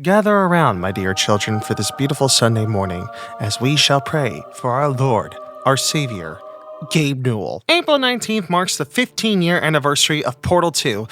Gather around, my dear children, for this beautiful Sunday morning, as we shall pray for our Lord, our Savior, Gabe Newell. April 19th marks the 15-year anniversary of Portal 2.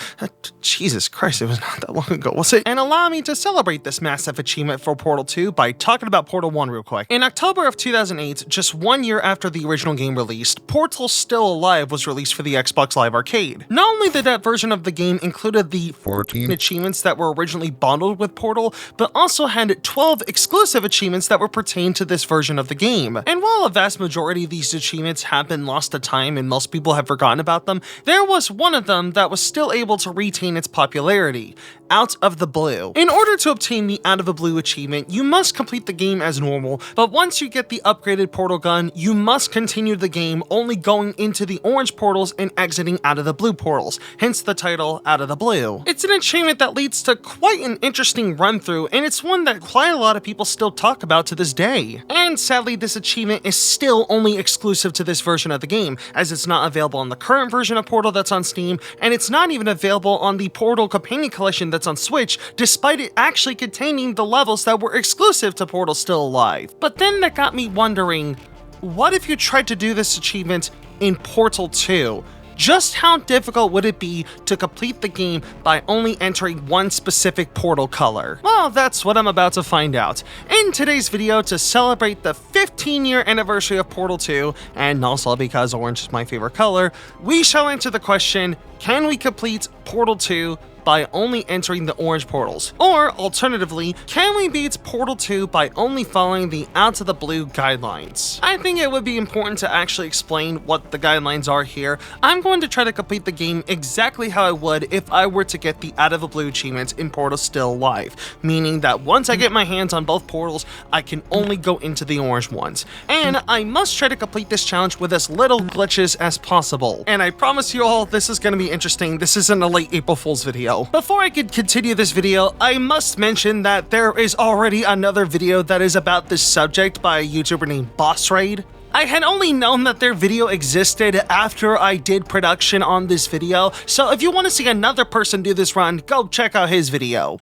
Jesus Christ, it was not that long ago, was it? And allow me to celebrate this massive achievement for Portal 2 by talking about Portal 1 real quick. In October of 2008, just 1 year after the original game released, Portal Still Alive was released for the Xbox Live Arcade. Not only did that version of the game included the 14 achievements that were originally bundled with Portal, but also had 12 exclusive achievements that were pertained to this version of the game. And while a vast majority of these achievements have been lost to time and most people have forgotten about them, there was one of them that was still able to retain its popularity: Out of the Blue. In order to obtain the Out of the Blue achievement, you must complete the game as normal, but once you get the upgraded portal gun, you must continue the game only going into the orange portals and exiting out of the blue portals, hence the title Out of the Blue. It's an achievement that leads to quite an interesting run through, and it's one that quite a lot of people still talk about to this day. And sadly, this achievement is still only exclusive to this version of the game, as it's not available on the current version of Portal that's on Steam, and it's not even available on the Portal Companion Collection that's on Switch, despite it actually containing the levels that were exclusive to Portal Still Alive. But then that got me wondering, what if you tried to do this achievement in Portal 2? Just how difficult would it be to complete the game by only entering one specific portal color? Well, that's what I'm about to find out. In today's video, to celebrate the 15-year anniversary of Portal 2, and also because orange is my favorite color, we shall answer the question, can we complete Portal 2 by only entering the orange portals? Or, alternatively, can we beat Portal 2 by only following the Out of the Blue guidelines? I think it would be important to actually explain what the guidelines are here. I'm going to try to complete the game exactly how I would if I were to get the Out of the Blue achievements in Portal Still Alive, meaning that once I get my hands on both portals, I can only go into the orange ones. And I must try to complete this challenge with as little glitches as possible. And I promise you all, this is going to be interesting. This isn't a late April Fool's video. Before I could continue this video, I must mention that there is already another video that is about this subject by a YouTuber named 𝘵𝘗𝘍𝘉. I had only known that their video existed after I did production on this video, so if you want to see another person do this run, go check out his video.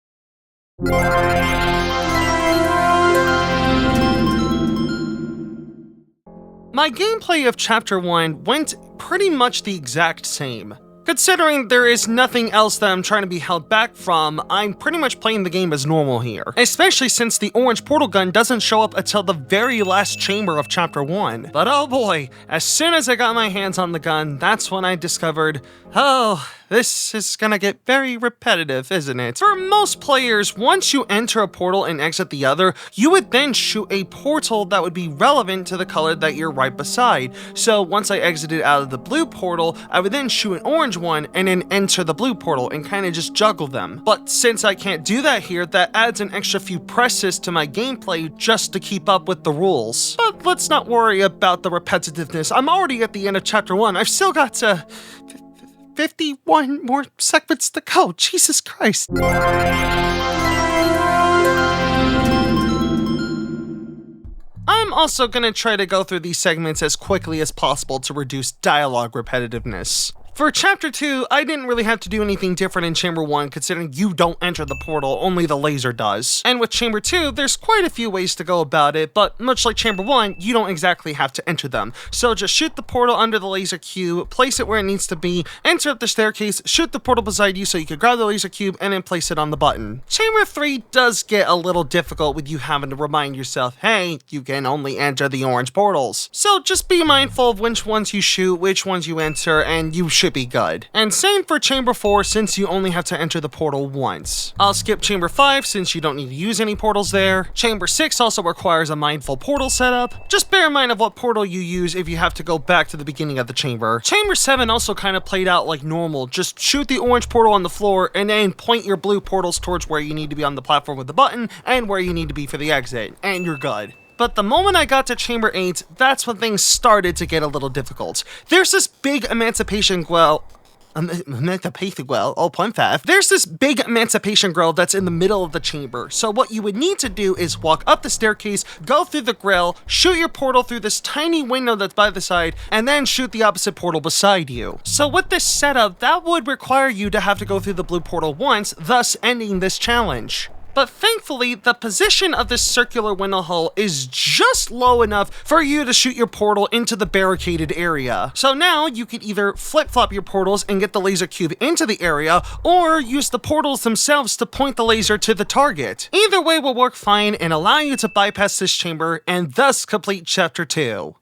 My gameplay of Chapter 1 went pretty much the exact same. Considering there is nothing else that I'm trying to be held back from, I'm pretty much playing the game as normal here. Especially since the orange portal gun doesn't show up until the very last chamber of Chapter 1. But oh boy, as soon as I got my hands on the gun, that's when I discovered, oh, this is gonna get very repetitive, isn't it? For most players, once you enter a portal and exit the other, you would then shoot a portal that would be relevant to the color that you're right beside. So once I exited out of the blue portal, I would then shoot an orange one and then enter the blue portal and kind of just juggle them. But since I can't do that here, that adds an extra few presses to my gameplay just to keep up with the rules. But let's not worry about the repetitiveness. I'm already at the end of Chapter 1. I've still got 51 more segments to go. Jesus Christ. I'm also gonna try to go through these segments as quickly as possible to reduce dialogue repetitiveness. For Chapter 2, I didn't really have to do anything different in Chamber 1, considering you don't enter the portal, only the laser does. And with Chamber 2, there's quite a few ways to go about it, but much like Chamber 1, you don't exactly have to enter them. So just shoot the portal under the laser cube, place it where it needs to be, enter up the staircase, shoot the portal beside you so you can grab the laser cube, and then place it on the button. Chamber 3 does get a little difficult with you having to remind yourself, hey, you can only enter the orange portals. So just be mindful of which ones you shoot, which ones you enter, and you should be good. And same for Chamber 4 since you only have to enter the portal once. I'll skip Chamber 5 since you don't need to use any portals there. Chamber 6 also requires a mindful portal setup. Just bear in mind of what portal you use if you have to go back to the beginning of the chamber. Chamber 7 also kind of played out like normal. Just shoot the orange portal on the floor and then point your blue portals towards where you need to be on the platform with the button and where you need to be for the exit, and you're good. But the moment I got to Chamber 8, that's when things started to get a little difficult. There's this big emancipation grill. Oh, point 5. There's this big emancipation grill that's in the middle of the chamber. So what you would need to do is walk up the staircase, go through the grill, shoot your portal through this tiny window that's by the side, and then shoot the opposite portal beside you. So with this setup, that would require you to have to go through the blue portal once, thus ending this challenge. but thankfully the position of this circular window hull is just low enough for you to shoot your portal into the barricaded area. So now you can either flip-flop your portals and get the laser cube into the area, or use the portals themselves to point the laser to the target. Either way will work fine and allow you to bypass this chamber and thus complete Chapter 2.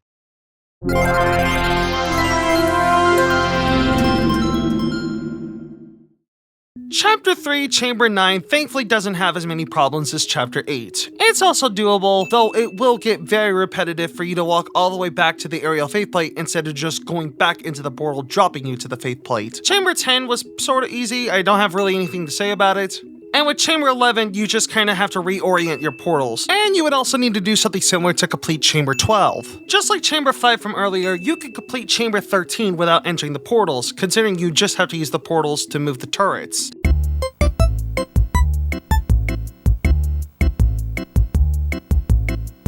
Chapter 3, Chamber 9, thankfully doesn't have as many problems as Chapter 8. It's also doable, though it will get very repetitive for you to walk all the way back to the aerial faith plate instead of just going back into the portal, dropping you to the faith plate. Chamber 10 was sorta easy, I don't have really anything to say about it. And with Chamber 11, you just kinda have to reorient your portals. And you would also need to do something similar to complete Chamber 12. Just like Chamber 5 from earlier, you could complete Chamber 13 without entering the portals, considering you just have to use the portals to move the turrets.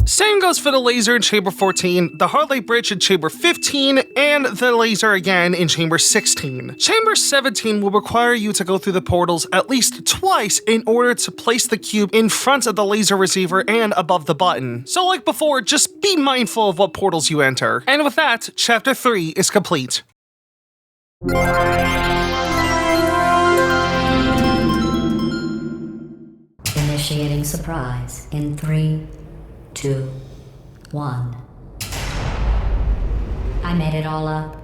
Same goes for the laser in Chamber 14, the Heartlake Bridge in Chamber 15, and the laser again in Chamber 16. Chamber 17 will require you to go through the portals at least twice in order to place the cube in front of the laser receiver and above the button. So like before, just be mindful of what portals you enter. And with that, Chapter 3 is complete. Initiating surprise in 3, 2, 1. I made it all up.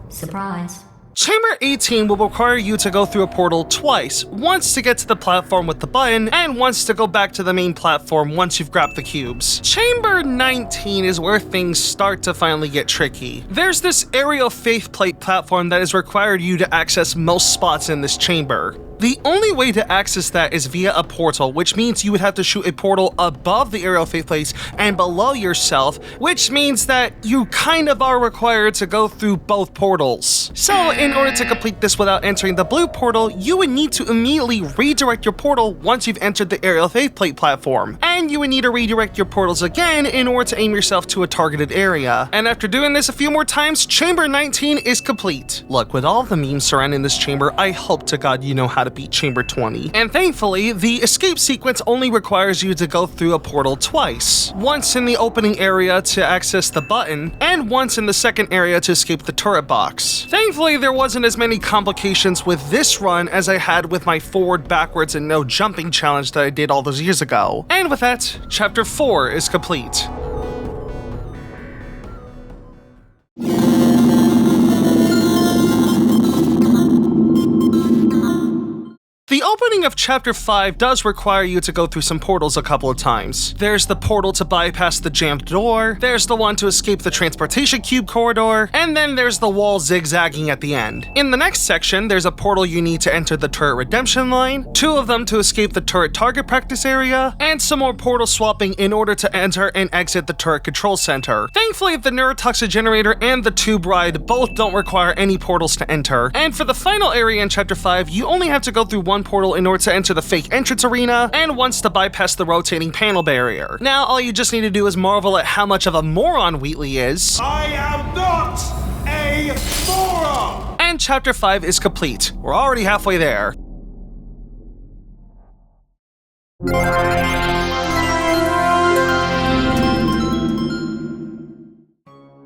Surprise. Chamber 18 will require you to go through a portal twice, once to get to the platform with the button, and once to go back to the main platform once you've grabbed the cubes. Chamber 19 is where things start to finally get tricky. There's this aerial faith plate platform that has required you to access most spots in this chamber. The only way to access that is via a portal, which means you would have to shoot a portal above the aerial faith plates and below yourself, which means that you kind of are required to go through both portals. So in order to complete this without entering the blue portal, you would need to immediately redirect your portal once you've entered the aerial faith plate platform. And you would need to redirect your portals again in order to aim yourself to a targeted area. And after doing this a few more times, Chamber 19 is complete. Look, with all the memes surrounding this chamber, I hope to God you know how to beat Chamber 20. And thankfully, the escape sequence only requires you to go through a portal twice. Once in the opening area to access the button, and once in the second area to escape the turret box. Thankfully, there wasn't as many complications with this run as I had with my forward, backwards, and no jumping challenge that I did all those years ago. And with that, Chapter 4 is complete. The opening of Chapter 5 does require you to go through some portals a couple of times. There's the portal to bypass the jammed door, there's the one to escape the transportation cube corridor, and then there's the wall zigzagging at the end. In the next section, there's a portal you need to enter the turret redemption line, 2 of them to escape the turret target practice area, and some more portal swapping in order to enter and exit the turret control center. Thankfully, the neurotoxic generator and the tube ride both don't require any portals to enter. And for the final area in Chapter 5, you only have to go through one portal in order to enter the fake entrance arena, and once to bypass the rotating panel barrier. Now, all you just need to do is marvel at how much of a moron Wheatley is. I am not a moron! And Chapter 5 is complete. We're already halfway there.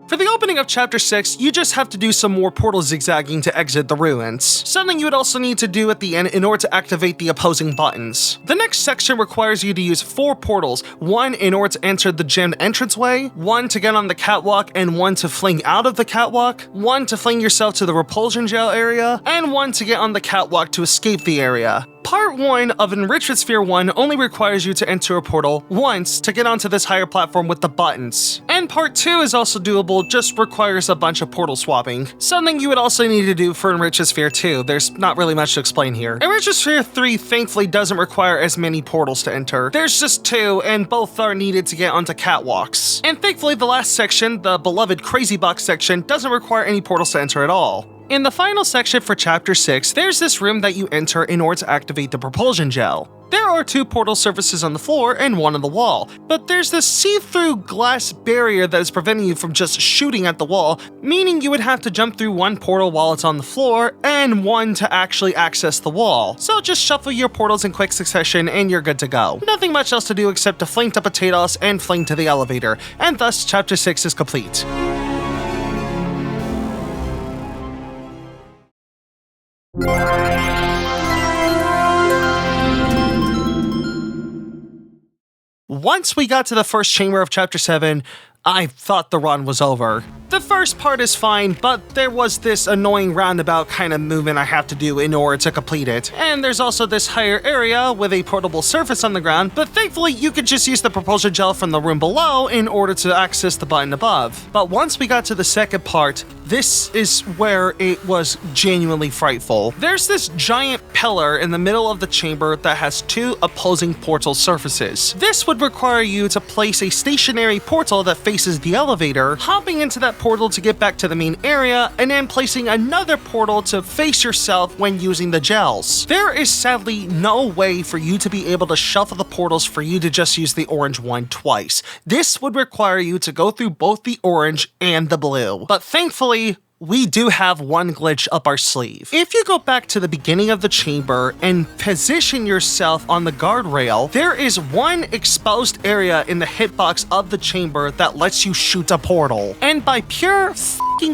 For the opening of Chapter 6, you just have to do some more portal zigzagging to exit the ruins. Something you would also need to do at the end in order to activate the opposing buttons. The next section requires you to use 4 portals, 1 in order to enter the gemmed entranceway, 1 to get on the catwalk and 1 to fling out of the catwalk, 1 to fling yourself to the repulsion gel area, and 1 to get on the catwalk to escape the area. Part 1 of Enrichment Sphere 1 only requires you to enter a portal once to get onto this higher platform with the buttons. And Part 2 is also doable, just requires a bunch of portal swapping. Something you would also need to do for Enrichment Sphere 2, there's not really much to explain here. Enrichment Sphere 3 thankfully doesn't require as many portals to enter. There's just 2, and both are needed to get onto catwalks. And thankfully the last section, the beloved Crazy Box section, doesn't require any portals to enter at all. In the final section for Chapter 6, there's this room that you enter in order to activate the propulsion gel. There are 2 portal surfaces on the floor and 1 on the wall, but there's this see-through glass barrier that is preventing you from just shooting at the wall, meaning you would have to jump through 1 portal while it's on the floor and 1 to actually access the wall. So just shuffle your portals in quick succession and you're good to go. Nothing much else to do except to fling to potatoes and fling to the elevator, and thus chapter 6 is complete. Once we got to the first chamber of chapter 7, I thought the run was over. The first part is fine, but there was this annoying roundabout kind of movement I have to do in order to complete it. And there's also this higher area with a portable surface on the ground, but thankfully you could just use the propulsion gel from the room below in order to access the button above. But once we got to the second part, this is where it was genuinely frightful. There's this giant pillar in the middle of the chamber that has 2 opposing portal surfaces. This would require you to place a stationary portal that faces the elevator, hopping into that portal to get back to the main area, and then placing another portal to face yourself when using the gels. There is sadly no way for you to be able to shuffle the portals for you to just use the orange one twice. This would require you to go through both the orange and the blue. But thankfully, we do have one glitch up our sleeve. If you go back to the beginning of the chamber and position yourself on the guardrail, there is one exposed area in the hitbox of the chamber that lets you shoot a portal. And by pure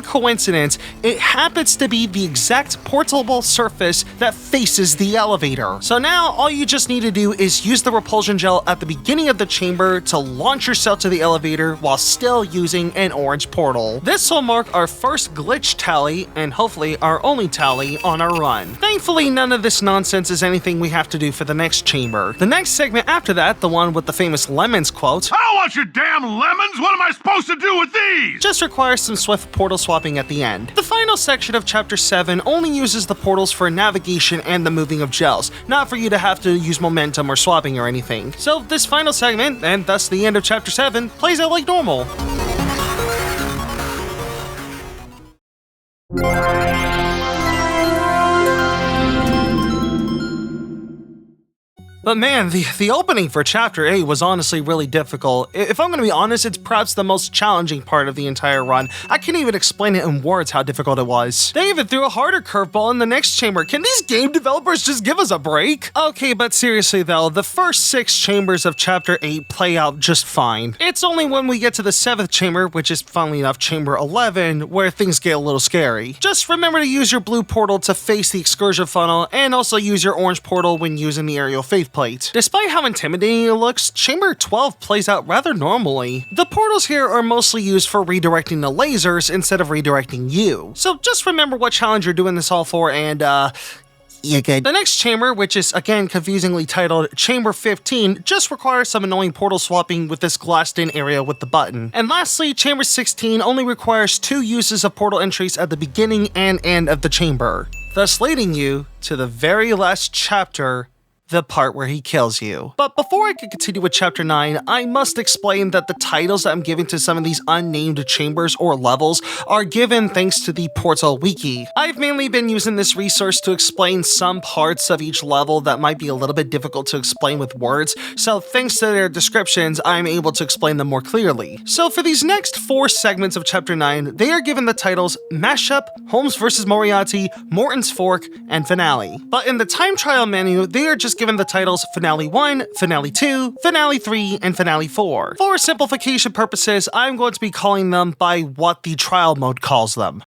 coincidence, it happens to be the exact portable surface that faces the elevator. So now all you just need to do is use the repulsion gel at the beginning of the chamber to launch yourself to the elevator while still using an orange portal. This will mark our first glitch tally and hopefully our only tally on our run. Thankfully, none of this nonsense is anything we have to do for the next chamber. The next segment after that, the one with the famous lemons quote, I don't want your damn lemons! What am I supposed to do with these? just requires some swift portal swapping at the end. The final section of chapter 7 only uses the portals for navigation and the moving of gels, not for you to have to use momentum or swapping or anything. So this final segment, and thus the end of chapter 7, plays out like normal. But man, the opening for Chapter 8 was honestly really difficult. If I'm going to be honest, it's perhaps the most challenging part of the entire run. I can't even explain it in words how difficult it was. They even threw a harder curveball in the next chamber. Can these game developers just give us a break? Okay, but seriously though, the first 6 chambers of Chapter 8 play out just fine. It's only when we get to the 7th chamber, which is funnily enough chamber 11, where things get a little scary. Just remember to use your blue portal to face the excursion funnel, and also use your orange portal when using the aerial faith plate. Despite how intimidating it looks, Chamber 12 plays out rather normally. The portals here are mostly used for redirecting the lasers instead of redirecting you. So just remember what challenge you're doing this all for and you're good. The next chamber, which is again confusingly titled Chamber 15, just requires some annoying portal swapping with this glassed-in area with the button. And lastly, Chamber 16 only requires 2 uses of portal entries at the beginning and end of the chamber, thus leading you to the very last chapter, the part where he kills you. But before I can continue with Chapter 9, I must explain that the titles that I'm giving to some of these unnamed chambers or levels are given thanks to the Portal Wiki. I've mainly been using this resource to explain some parts of each level that might be a little bit difficult to explain with words, so thanks to their descriptions, I'm able to explain them more clearly. So for these next 4 segments of Chapter 9, they are given the titles Mashup, Holmes vs. Moriarty, Morton's Fork, and Finale. But in the time trial menu, they are just given the titles Finale 1, Finale 2, Finale 3, and Finale 4. For simplification purposes, I'm going to be calling them by what the trial mode calls them.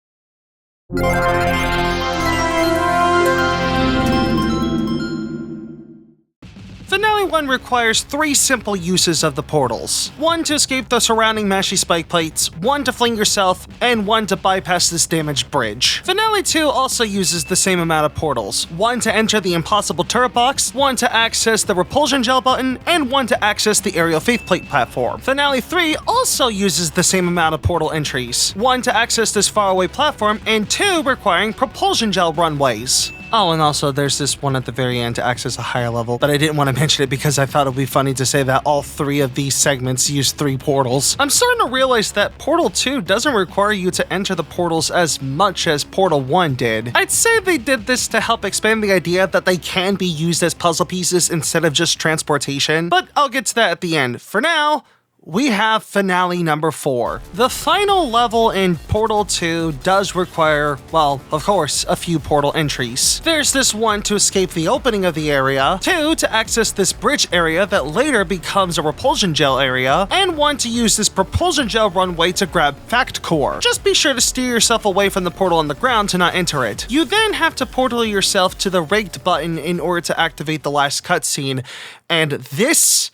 Finale 1 requires 3 simple uses of the portals. 1 to escape the surrounding mashy spike plates, 1 to fling yourself, and 1 to bypass this damaged bridge. Finale 2 also uses the same amount of portals. 1 to enter the impossible turret box, 1 to access the repulsion gel button, and 1 to access the aerial faith plate platform. Finale 3 also uses the same amount of portal entries. 1 to access this faraway platform, and 2 requiring propulsion gel runways. Oh, and also there's this one at the very end to access a higher level, but I didn't want to mention it because I thought it would be funny to say that all 3 of these segments use 3 portals. I'm starting to realize that Portal 2 doesn't require you to enter the portals as much as Portal 1 did. I'd say they did this to help expand the idea that they can be used as puzzle pieces instead of just transportation, but I'll get to that at the end. For now, we have finale number 4. The final level in Portal 2 does require, well, of course, a few portal entries. There's this one to escape the opening of the area, 2 to access this bridge area that later becomes a repulsion gel area, and 1 to use this propulsion gel runway to grab Fact Core. Just be sure to steer yourself away from the portal on the ground to not enter it. You then have to portal yourself to the rigged button in order to activate the last cutscene, and this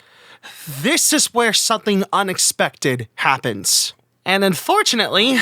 is where something unexpected happens. And unfortunately,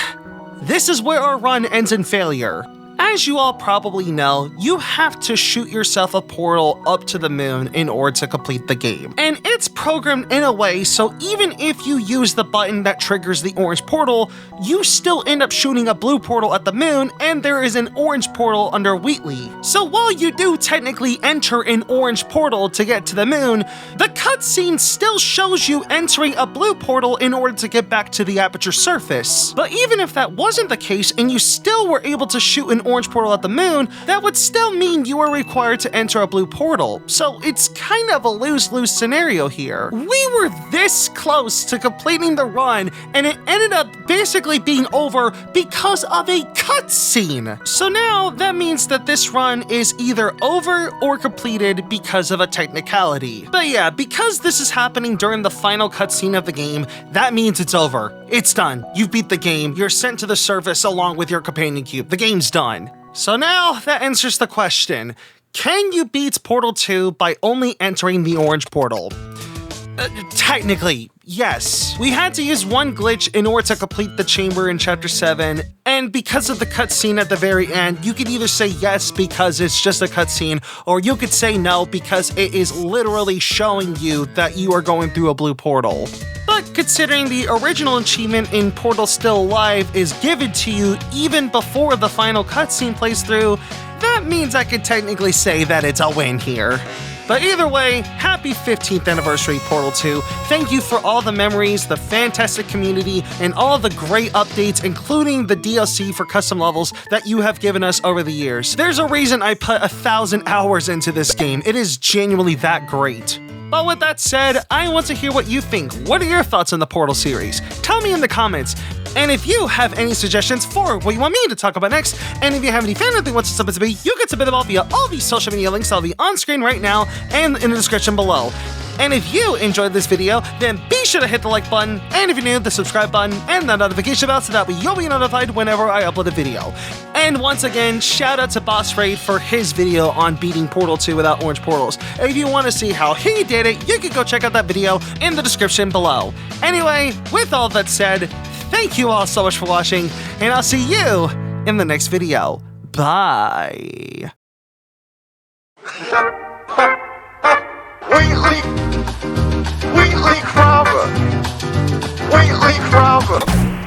this is where our run ends in failure. As you all probably know, you have to shoot yourself a portal up to the moon in order to complete the game. And it's programmed in a way so even if you use the button that triggers the orange portal, you still end up shooting a blue portal at the moon, and there is an orange portal under Wheatley. So while you do technically enter an orange portal to get to the moon, the cutscene still shows you entering a blue portal in order to get back to the aperture surface. But even if that wasn't the case and you still were able to shoot an orange portal at the moon, that would still mean you are required to enter a blue portal. So it's kind of a lose-lose scenario here. We were this close to completing the run, and it ended up basically being over because of a cutscene. So now that means that this run is either over or completed because of a technicality. But yeah, because this is happening during the final cutscene of the game, that means it's over. It's done. You've beat the game. You're sent to the surface along with your companion cube. The game's done. So now that answers the question. Can you beat Portal 2 by only entering the orange portal? Technically, yes. We had to use one glitch in order to complete the chamber in Chapter 7, and because of the cutscene at the very end, you could either say yes because it's just a cutscene, or you could say no because it is literally showing you that you are going through a blue portal. But considering the original achievement in Portal Still Alive is given to you even before the final cutscene plays through, that means I could technically say that it's a win here. But either way, happy 15th anniversary Portal 2. Thank you for all the memories, the fantastic community, and all the great updates, including the DLC for custom levels that you have given us over the years. There's a reason I put 1,000 hours into this game. It is genuinely that great. But with that said, I want to hear what you think. What are your thoughts on the Portal series? Tell me in the comments. And if you have any suggestions for what you want me to talk about next, and if you have any fan art that wants to submit to me, you can submit them all via all these social media links that'll be on screen right now and in the description below. And if you enjoyed this video, then be sure to hit the like button, and if you're new, the subscribe button, and the notification bell so that way you'll be notified whenever I upload a video. And once again, shout out to Boss Raid for his video on beating Portal 2 without orange portals. If you want to see how he did it, you can go check out that video in the description below. Anyway, with all that said, thank you all so much for watching, and I'll see you in the next video. Bye. Wen-Hui Kramer.